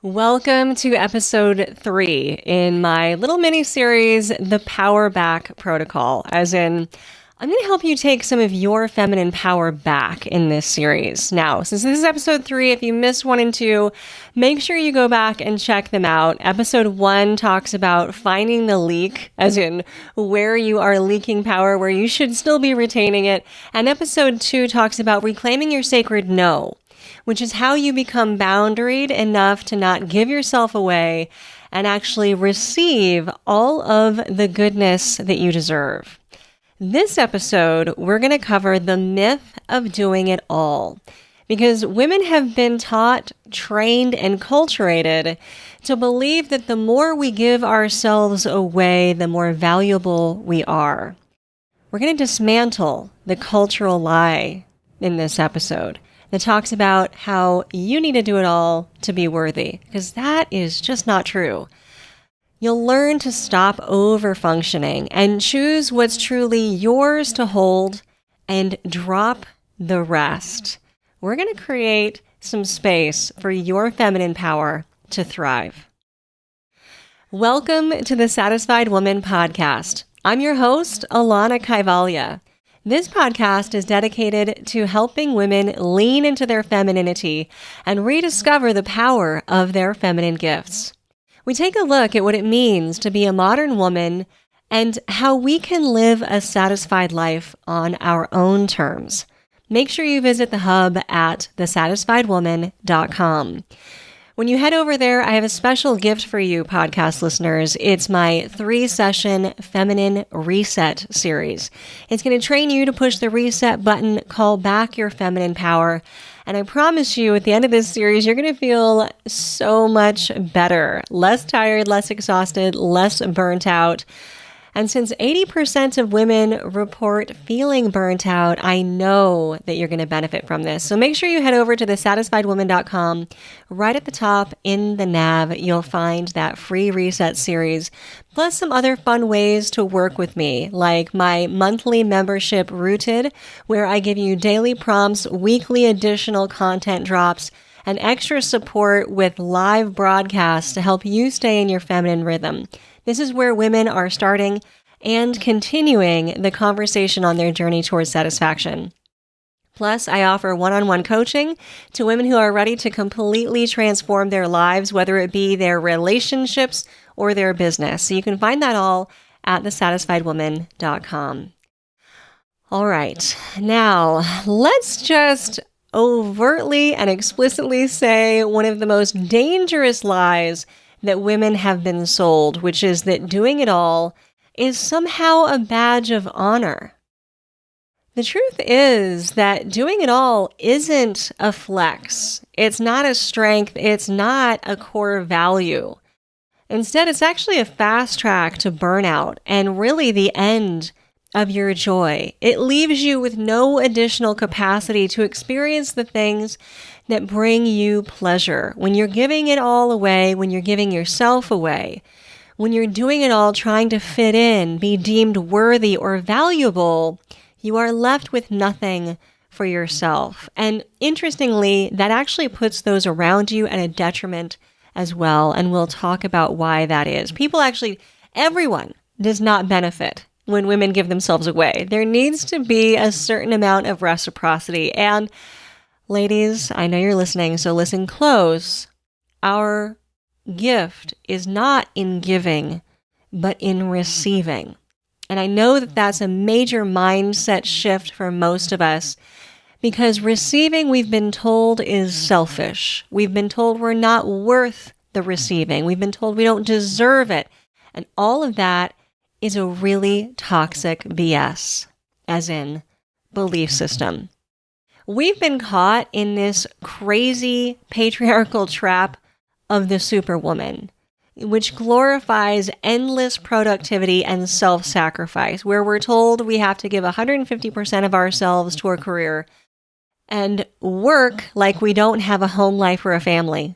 Welcome to episode 3 in my little mini series, The Power Back Protocol. As in, I'm going to help you take some of your feminine power back in this series. Now, since this is episode 3, if you missed 1 and 2, make sure you go back and check them out. Episode 1 talks about finding the leak, as in where you are leaking power, where you should still be retaining it. And episode 2 talks about reclaiming your sacred no, which is how you become boundaried enough to not give yourself away and actually receive all of the goodness that you deserve. This episode, we're going to cover the myth of doing it all, because women have been taught, trained, and culturated to believe that the more we give ourselves away, the more valuable we are. We're going to dismantle the cultural lie in this episode that talks about how you need to do it all to be worthy, because that is just not true. You'll learn to stop overfunctioning and choose what's truly yours to hold and drop the rest. We're going to create some space for your feminine power to thrive. Welcome to the Satisfied Woman podcast. I'm your host, Alanna Kaivalya. This podcast is dedicated to helping women lean into their femininity and rediscover the power of their feminine gifts. We take a look at what it means to be a modern woman and how we can live a satisfied life on our own terms. Make sure you visit the hub at thesatisfiedwoman.com. When you head over there, I have a special gift for you, podcast listeners. It's my 3-session Feminine Reset series. It's going to train you to push the reset button, call back your feminine power. And I promise you, at the end of this series, you're going to feel so much better, less tired, less exhausted, less burnt out. And since 80% of women report feeling burnt out, I know that you're going to benefit from this. So make sure you head over to thesatisfiedwoman.com. Right at the top in the nav, you'll find that free reset series, plus some other fun ways to work with me, like my monthly membership Rooted, where I give you daily prompts, weekly additional content drops, and extra support with live broadcasts to help you stay in your feminine rhythm. This is where women are starting and continuing the conversation on their journey towards satisfaction. Plus, I offer one-on-one coaching to women who are ready to completely transform their lives, whether it be their relationships or their business. So you can find that all at thesatisfiedwoman.com. All right, now let's just overtly and explicitly say one of the most dangerous lies that women have been sold, which is that doing it all is somehow a badge of honor. The truth is that doing it all isn't a flex. It's not a strength. It's not a core value. Instead, it's actually a fast track to burnout and really the end of your joy. It leaves you with no additional capacity to experience the things that bring you pleasure. When you're giving it all away, when you're giving yourself away, when you're doing it all trying to fit in, be deemed worthy or valuable, you are left with nothing for yourself. And interestingly, that actually puts those around you at a detriment as well. And we'll talk about why that is. Everyone does not benefit when women give themselves away. There needs to be a certain amount of reciprocity. And ladies, I know you're listening, so listen close. Our gift is not in giving, but in receiving. And I know that that's a major mindset shift for most of us, because receiving, we've been told, is selfish. We've been told we're not worth the receiving. We've been told we don't deserve it. And all of that is a really toxic BS, as in belief system. We've been caught in this crazy patriarchal trap of the Superwoman, which glorifies endless productivity and self-sacrifice, where we're told we have to give 150% of ourselves to our career and work like we don't have a home life or a family,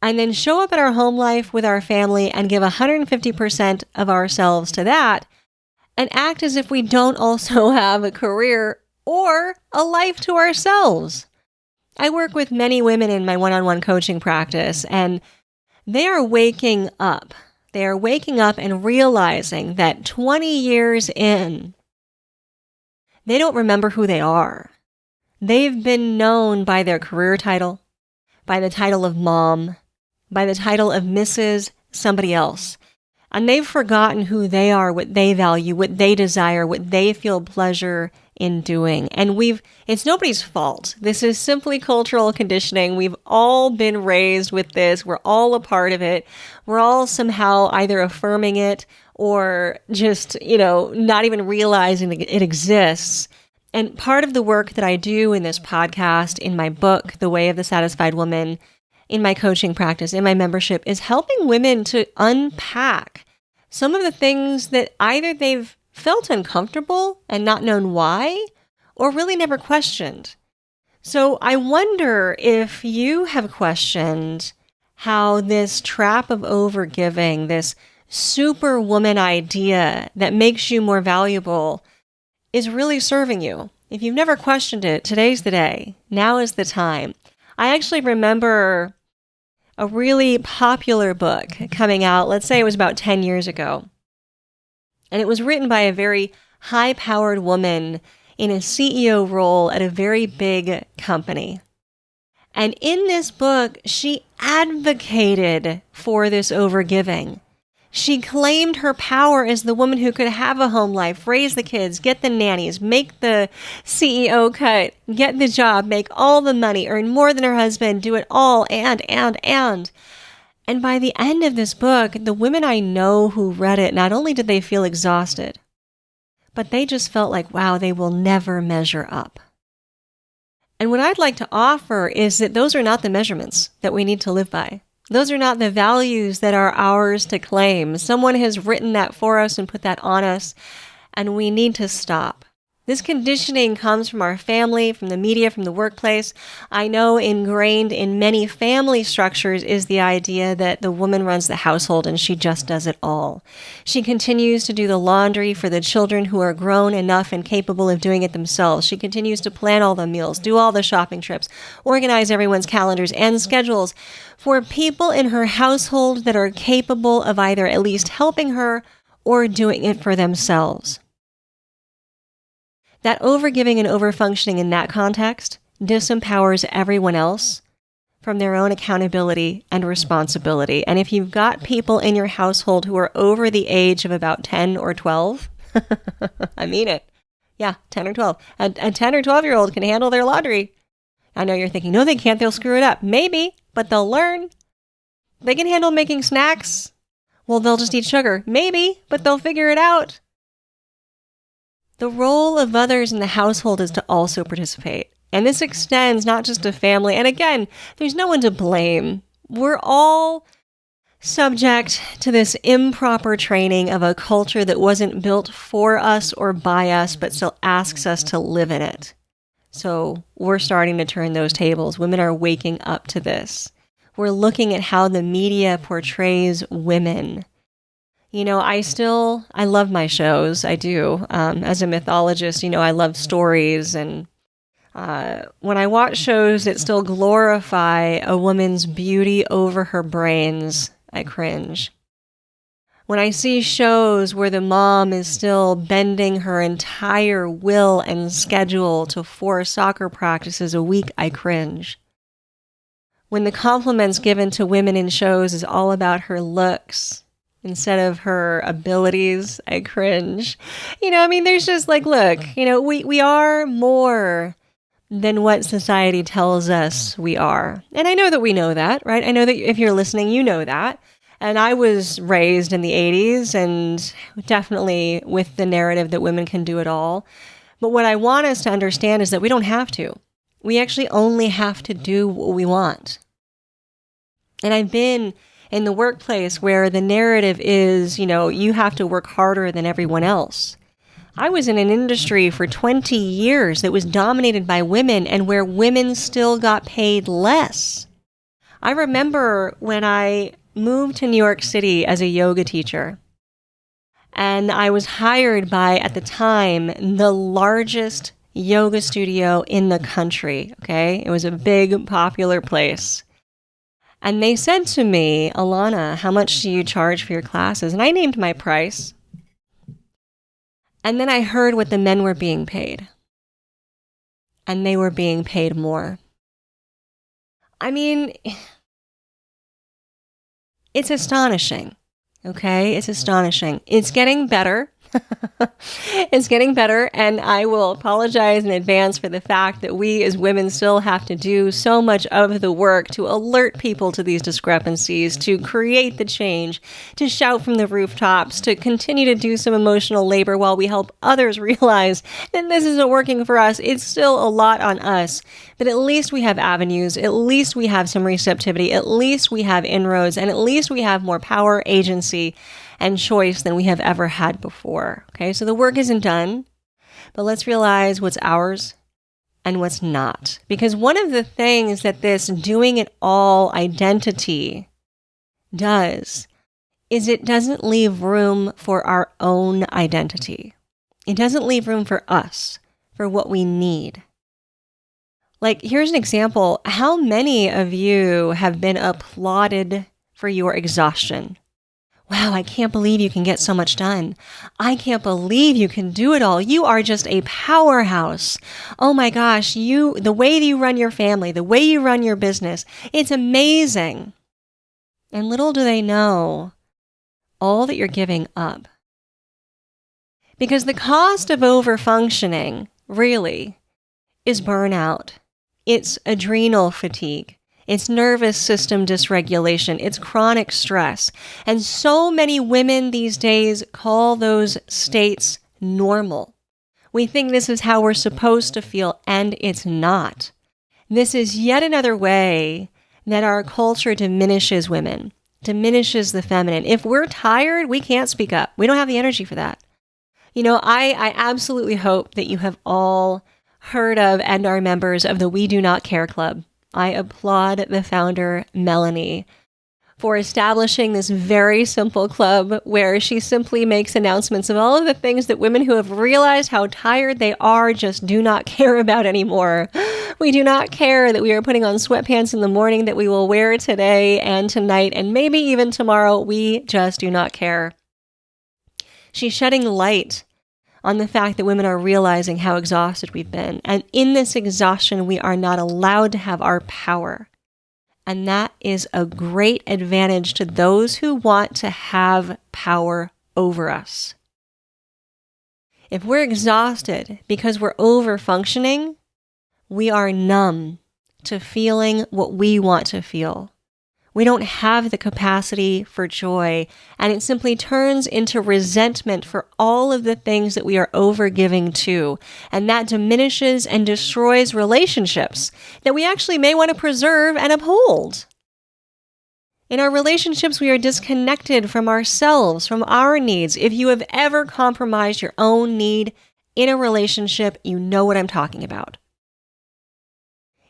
and then show up in our home life with our family and give 150% of ourselves to that, and act as if we don't also have a career or a life to ourselves. I work with many women in my one-on-one coaching practice, and They are waking up. They are waking up and realizing that 20 years in, they don't remember who they are. They've been known by their career title, by the title of mom, by the title of Mrs. somebody else. And they've forgotten who they are, what they value, what they desire, what they feel pleasure in doing. And it's nobody's fault. This is simply cultural conditioning. We've all been raised with this. We're all a part of it. We're all somehow either affirming it or just, not even realizing that it exists. And part of the work that I do in this podcast, in my book, The Way of the Satisfied Woman, in my coaching practice, in my membership, is helping women to unpack some of the things that either they've felt uncomfortable and not known why, or really never questioned. So I wonder if you have questioned how this trap of overgiving, this superwoman idea that makes you more valuable, is really serving you. If you've never questioned it, today's the day. Now is the time. I actually remember a really popular book coming out, let's say it was about 10 years ago. And it was written by a very high-powered woman in a CEO role at a very big company. And in this book, she advocated for this overgiving. She claimed her power as the woman who could have a home life, raise the kids, get the nannies, make the CEO cut, get the job, make all the money, earn more than her husband, do it all, and. And by the end of this book, the women I know who read it, not only did they feel exhausted, but they just felt like, wow, they will never measure up. And what I'd like to offer is that those are not the measurements that we need to live by. Those are not the values that are ours to claim. Someone has written that for us and put that on us, and we need to stop. This conditioning comes from our family, from the media, from the workplace. I know ingrained in many family structures is the idea that the woman runs the household and she just does it all. She continues to do the laundry for the children who are grown enough and capable of doing it themselves. She continues to plan all the meals, do all the shopping trips, organize everyone's calendars and schedules for people in her household that are capable of either at least helping her or doing it for themselves. That overgiving and overfunctioning in that context disempowers everyone else from their own accountability and responsibility. And if you've got people in your household who are over the age of about 10 or 12, I mean it. Yeah, 10 or 12. A 10 or 12-year-old can handle their laundry. I know you're thinking, no, they can't. They'll screw it up. Maybe, but they'll learn. They can handle making snacks. Well, they'll just eat sugar. Maybe, but they'll figure it out. The role of others in the household is to also participate. And this extends not just to family. And again, there's no one to blame. We're all subject to this improper training of a culture that wasn't built for us or by us, but still asks us to live in it. So we're starting to turn those tables. Women are waking up to this. We're looking at how the media portrays women. I love my shows. I do. As a mythologist, I love stories. And when I watch shows that still glorify a woman's beauty over her brains, I cringe. When I see shows where the mom is still bending her entire will and schedule to 4 soccer practices a week, I cringe. When the compliments given to women in shows is all about her looks instead of her abilities, I cringe. There's just look, we are more than what society tells us we are. And I know that we know that, right? I know that if you're listening, you know that. And I was raised in the 80s and definitely with the narrative that women can do it all. But what I want us to understand is that we don't have to. We actually only have to do what we want. And I've been in the workplace where the narrative is, you have to work harder than everyone else. I was in an industry for 20 years that was dominated by women and where women still got paid less. I remember when I moved to New York City as a yoga teacher, and I was hired by, at the time, the largest yoga studio in the country, okay? It was a big, popular place. And they said to me, Alanna, how much do you charge for your classes? And I named my price. And then I heard what the men were being paid. And they were being paid more. I mean, it's astonishing. Okay? It's astonishing. It's getting better. It's getting better, and I will apologize in advance for the fact that we as women still have to do so much of the work to alert people to these discrepancies, to create the change, to shout from the rooftops, to continue to do some emotional labor while we help others realize that this isn't working for us. It's still a lot on us, but at least we have avenues, at least we have some receptivity, at least we have inroads, and at least we have more power, agency, and choice than we have ever had before. Okay, so the work isn't done, but let's realize what's ours and what's not. Because one of the things that this doing it all identity does is it doesn't leave room for our own identity. It doesn't leave room for us, for what we need. Like, here's an example. How many of you have been applauded for your exhaustion? Wow, I can't believe you can get so much done. I can't believe you can do it all. You are just a powerhouse. Oh my gosh, the way that you run your family, the way you run your business, it's amazing. And little do they know all that you're giving up. Because the cost of overfunctioning, really, is burnout. It's adrenal fatigue. It's nervous system dysregulation. It's chronic stress. And so many women these days call those states normal. We think this is how we're supposed to feel, and it's not. This is yet another way that our culture diminishes women, diminishes the feminine. If we're tired, we can't speak up. We don't have the energy for that. You know, I absolutely hope that you have all heard of and are members of the We Do Not Care Club. I applaud the founder, Melanie, for establishing this very simple club where she simply makes announcements of all of the things that women who have realized how tired they are just do not care about anymore. We do not care that we are putting on sweatpants in the morning that we will wear today and tonight and maybe even tomorrow. We just do not care. She's shedding light on the fact that women are realizing how exhausted we've been. And in this exhaustion, we are not allowed to have our power. And that is a great advantage to those who want to have power over us. If we're exhausted because we're over-functioning, we are numb to feeling what we want to feel. We don't have the capacity for joy, and it simply turns into resentment for all of the things that we are overgiving to, and that diminishes and destroys relationships that we actually may want to preserve and uphold. In our relationships, we are disconnected from ourselves, from our needs. If you have ever compromised your own need in a relationship, you know what I'm talking about.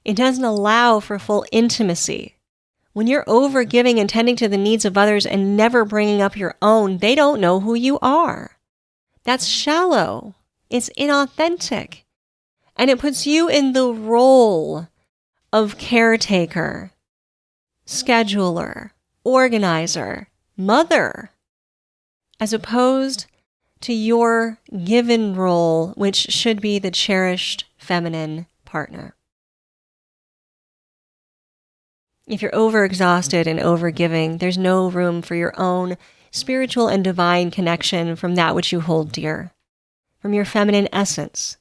It doesn't allow for full intimacy. When you're overgiving and tending to the needs of others and never bringing up your own, they don't know who you are. That's shallow. It's inauthentic. And it puts you in the role of caretaker, scheduler, organizer, mother, as opposed to your given role, which should be the cherished feminine partner. If you're overexhausted and overgiving, there's no room for your own spiritual and divine connection from that which you hold dear, from your feminine essence.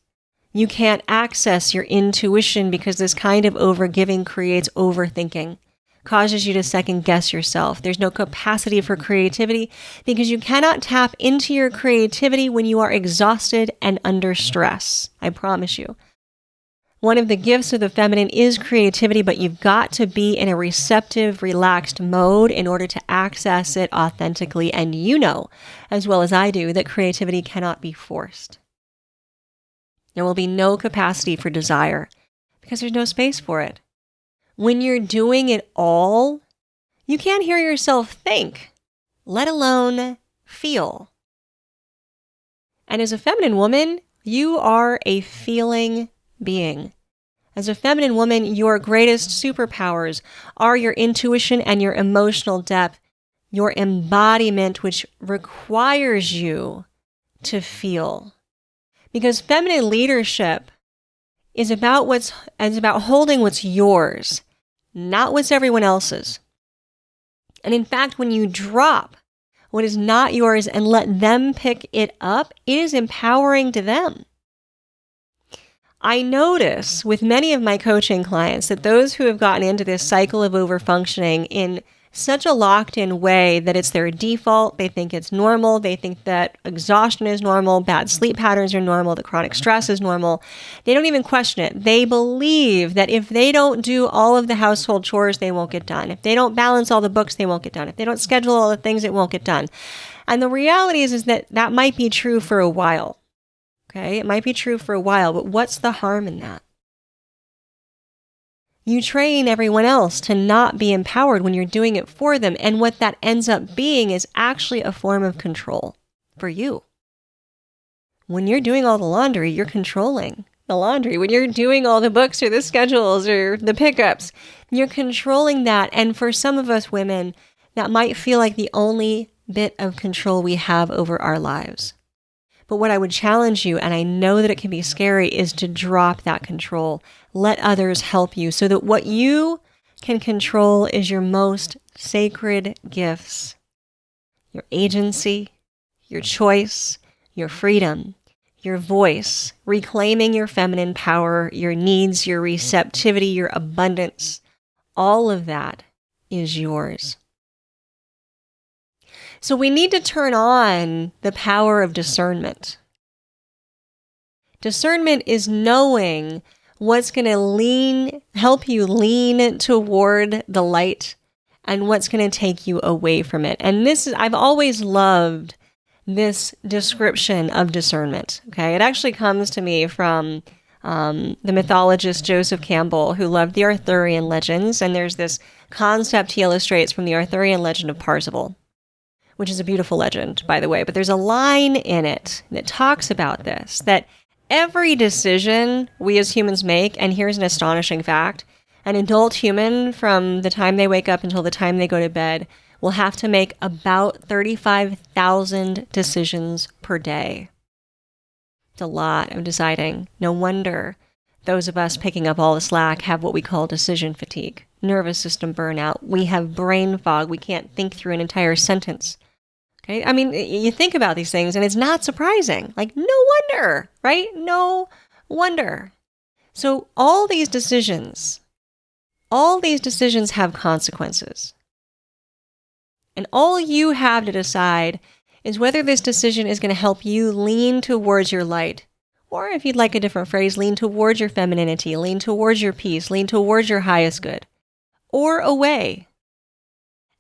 You can't access your intuition because this kind of overgiving creates overthinking, causes you to second guess yourself. There's no capacity for creativity because you cannot tap into your creativity when you are exhausted and under stress. I promise you. One of the gifts of the feminine is creativity, but you've got to be in a receptive, relaxed mode in order to access it authentically. And you know, as well as I do, that creativity cannot be forced. There will be no capacity for desire because there's no space for it. When you're doing it all, you can't hear yourself think, let alone feel. And as a feminine woman, you are a feeling being. As a feminine woman, your greatest superpowers are your intuition and your emotional depth, your embodiment, which requires you to feel. Because feminine leadership is about holding what's yours, not what's everyone else's. And in fact, when you drop what is not yours and let them pick it up, it is empowering to them. I notice with many of my coaching clients that those who have gotten into this cycle of overfunctioning in such a locked-in way that it's their default, they think it's normal, they think that exhaustion is normal, bad sleep patterns are normal, that chronic stress is normal. They don't even question it. They believe that if they don't do all of the household chores, they won't get done. If they don't balance all the books, they won't get done. If they don't schedule all the things, it won't get done. And the reality is that that might be true for a while. Okay, it might be true for a while, but what's the harm in that? You train everyone else to not be empowered when you're doing it for them. And what that ends up being is actually a form of control for you. When you're doing all the laundry, you're controlling the laundry. When you're doing all the books or the schedules or the pickups, you're controlling that. And for some of us women, that might feel like the only bit of control we have over our lives. But what I would challenge you, and I know that it can be scary, is to drop that control. Let others help you so that what you can control is your most sacred gifts. Your agency, your choice, your freedom, your voice, reclaiming your feminine power, your needs, your receptivity, your abundance. All of that is yours. So we need to turn on the power of discernment. Discernment is knowing what's going to help you lean toward the light and what's going to take you away from it. And I've always loved this description of discernment. Okay, it actually comes to me from the mythologist Joseph Campbell, who loved the Arthurian legends. And there's this concept he illustrates from the Arthurian legend of Parzival, which is a beautiful legend, by the way. But there's a line in it that talks about this, that every decision we as humans make, and here's an astonishing fact, an adult human from the time they wake up until the time they go to bed will have to make about 35,000 decisions per day. It's a lot of deciding. No wonder those of us picking up all the slack have what we call decision fatigue, nervous system burnout. We have brain fog. We can't think through an entire sentence. Okay? I mean, you think about these things and it's not surprising. Like, no wonder, right? No wonder. So all these decisions have consequences. And all you have to decide is whether this decision is going to help you lean towards your light, or if you'd like a different phrase, lean towards your femininity, lean towards your peace, lean towards your highest good, or away.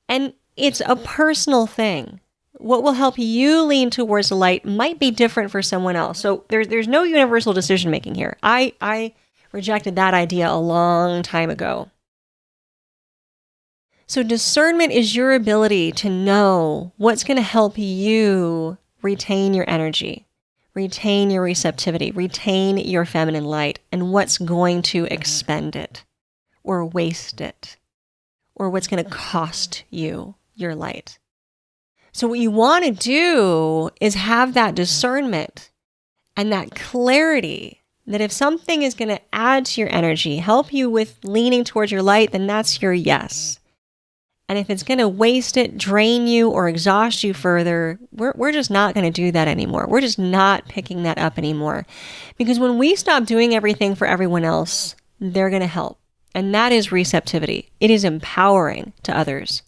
And it's a personal thing. What will help you lean towards the light might be different for someone else. So there's no universal decision making here. I rejected that idea a long time ago. So discernment is your ability to know what's going to help you retain your energy, retain your receptivity, retain your feminine light, and what's going to expend it or waste it, or what's going to cost you your light. So what you want to do is have that discernment and that clarity that if something is going to add to your energy, help you with leaning towards your light, then that's your yes. And if it's going to waste it, drain you, or exhaust you further, we're just not going to do that anymore. We're just not picking that up anymore. Because when we stop doing everything for everyone else, they're going to help. And that is receptivity. It is empowering to others.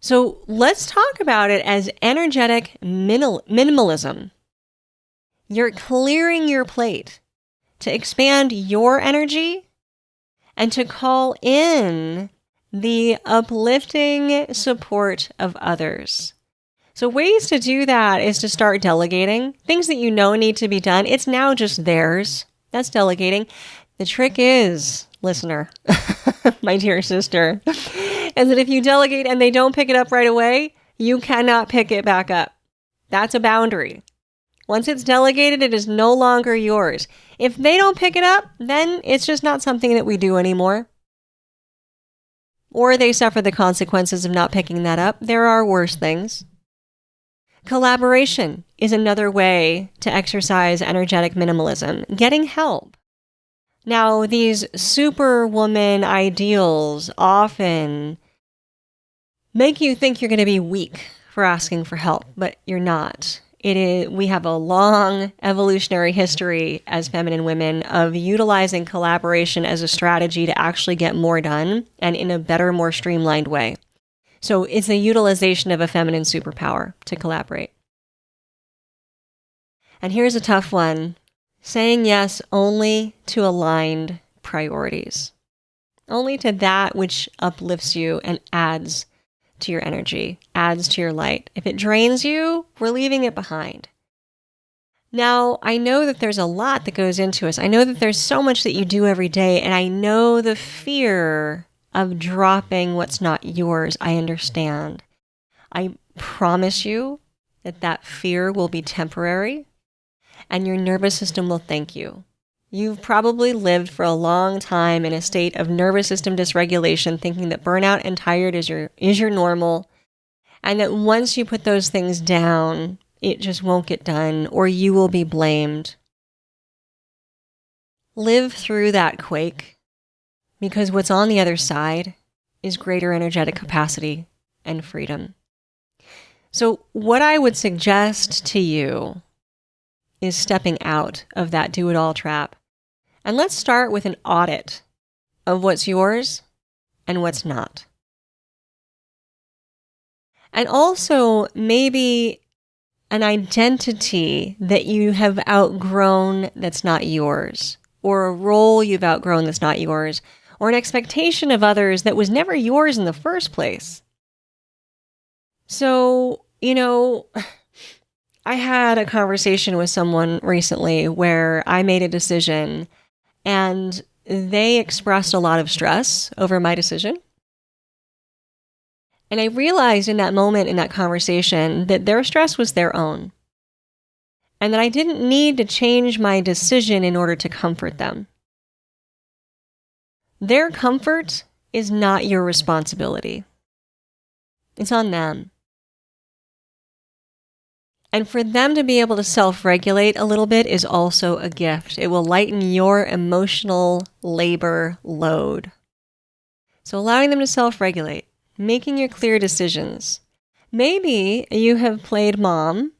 So let's talk about it as energetic minimalism. You're clearing your plate to expand your energy and to call in the uplifting support of others. So ways to do that is to start delegating. Things that you know need to be done, it's now just theirs. That's delegating. The trick is, listener, my dear sister, is that if you delegate and they don't pick it up right away, you cannot pick it back up. That's a boundary. Once it's delegated, it is no longer yours. If they don't pick it up, then it's just not something that we do anymore. Or they suffer the consequences of not picking that up. There are worse things. Collaboration is another way to exercise energetic minimalism, getting help. Now, these Superwoman ideals often make you think you're going to be weak for asking for help, but you're not. We have a long evolutionary history as feminine women of utilizing collaboration as a strategy to actually get more done and in a better, more streamlined way. So it's a utilization of a feminine superpower to collaborate. And here's a tough one. Saying yes only to aligned priorities. Only to that which uplifts you and adds to your energy, adds to your light. If it drains you, we're leaving it behind. Now, I know that there's a lot that goes into us. I know that there's so much that you do every day, and I know the fear of dropping what's not yours. I understand. I promise you that that fear will be temporary, and your nervous system will thank you. You've probably lived for a long time in a state of nervous system dysregulation, thinking that burnout and tired is your normal, and that once you put those things down, it just won't get done, or you will be blamed. Live through that quake, because what's on the other side is greater energetic capacity and freedom. So what I would suggest to you is stepping out of that do-it-all trap. And let's start with an audit of what's yours and what's not. And also maybe an identity that you have outgrown that's not yours, or a role you've outgrown that's not yours, or an expectation of others that was never yours in the first place. So, I had a conversation with someone recently where I made a decision and they expressed a lot of stress over my decision. And I realized in that moment, in that conversation, that their stress was their own. And that I didn't need to change my decision in order to comfort them. Their comfort is not your responsibility. It's on them. And for them to be able to self-regulate a little bit is also a gift. It will lighten your emotional labor load. So allowing them to self-regulate, making your clear decisions. Maybe you have played mom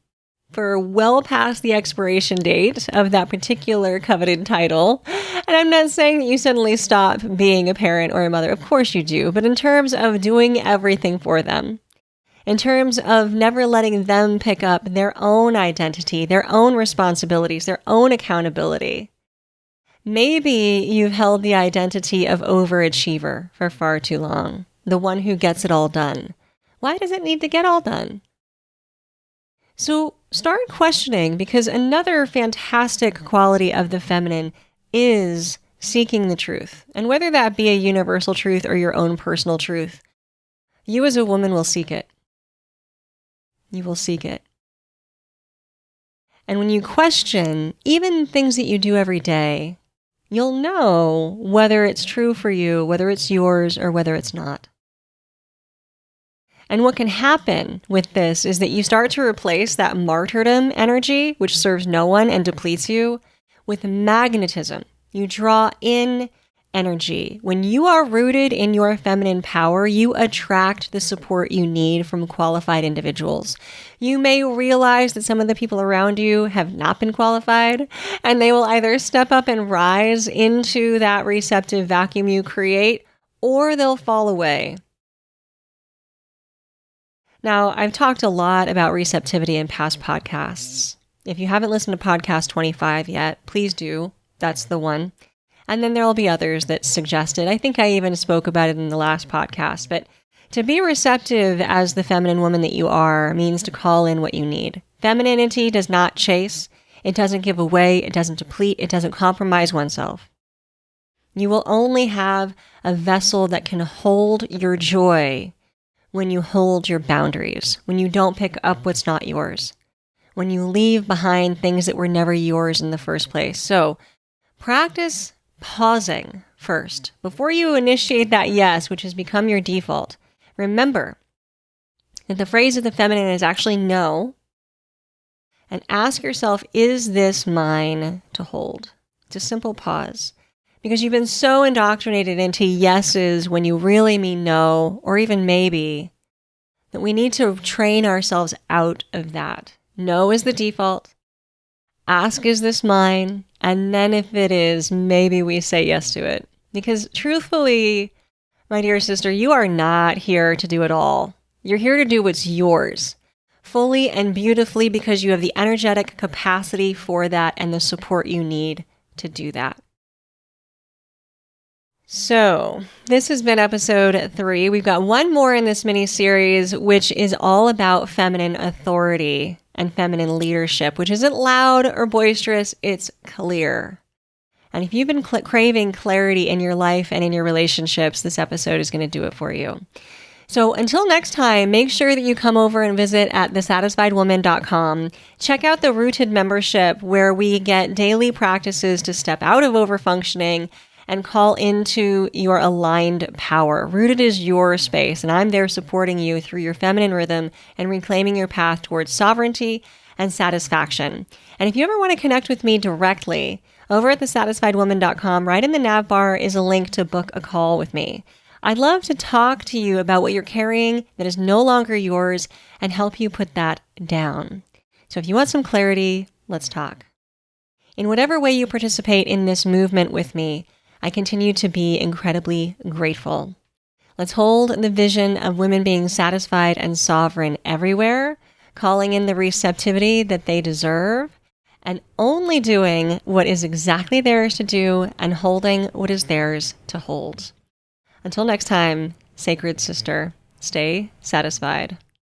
for well past the expiration date of that particular coveted title. And I'm not saying that you suddenly stop being a parent or a mother. Of course you do. But in terms of doing everything for them, in terms of never letting them pick up their own identity, their own responsibilities, their own accountability. Maybe you've held the identity of overachiever for far too long, the one who gets it all done. Why does it need to get all done? So start questioning, because another fantastic quality of the feminine is seeking the truth. And whether that be a universal truth or your own personal truth, you as a woman will seek it. You will seek it. And when you question even things that you do every day, you'll know whether it's true for you, whether it's yours, or whether it's not. And what can happen with this is that you start to replace that martyrdom energy, which serves no one and depletes you, with magnetism. You draw in energy. When you are rooted in your feminine power, you attract the support you need from qualified individuals. You may realize that some of the people around you have not been qualified, and they will either step up and rise into that receptive vacuum you create, or they'll fall away. Now, I've talked a lot about receptivity in past podcasts. If you haven't listened to podcast 25 yet, please do. That's the one. And then there will be others that suggested. I think I even spoke about it in the last podcast. But to be receptive as the feminine woman that you are means to call in what you need. Femininity does not chase. It doesn't give away. It doesn't deplete. It doesn't compromise oneself. You will only have a vessel that can hold your joy when you hold your boundaries, when you don't pick up what's not yours, when you leave behind things that were never yours in the first place. So practice pausing first before you initiate that yes, which has become your default. Remember that the phrase of the feminine is actually no. And ask yourself, is this mine to hold? It's a simple pause. Because you've been so indoctrinated into yeses when you really mean no, or even maybe, that we need to train ourselves out of that. No is the default. Ask, is this mine? And then if it is, maybe we say yes to it. Because truthfully, my dear sister, you are not here to do it all. You're here to do what's yours, fully and beautifully, because you have the energetic capacity for that and the support you need to do that. So, this has been episode 3. We've got one more in this mini-series, which is all about feminine authority and feminine leadership, which isn't loud or boisterous, it's clear. And if you've been craving clarity in your life and in your relationships, this episode is going to do it for you. So until next time, make sure that you come over and visit at thesatisfiedwoman.com. Check out the Rooted membership, where we get daily practices to step out of overfunctioning and call into your aligned power. Rooted is your space, and I'm there supporting you through your feminine rhythm and reclaiming your path towards sovereignty and satisfaction. And if you ever want to connect with me directly, over at thesatisfiedwoman.com, right in the nav bar is a link to book a call with me. I'd love to talk to you about what you're carrying that is no longer yours and help you put that down. So if you want some clarity, let's talk. In whatever way you participate in this movement with me, I continue to be incredibly grateful. Let's hold the vision of women being satisfied and sovereign everywhere, calling in the receptivity that they deserve, and only doing what is exactly theirs to do and holding what is theirs to hold. Until next time, sacred sister, stay satisfied.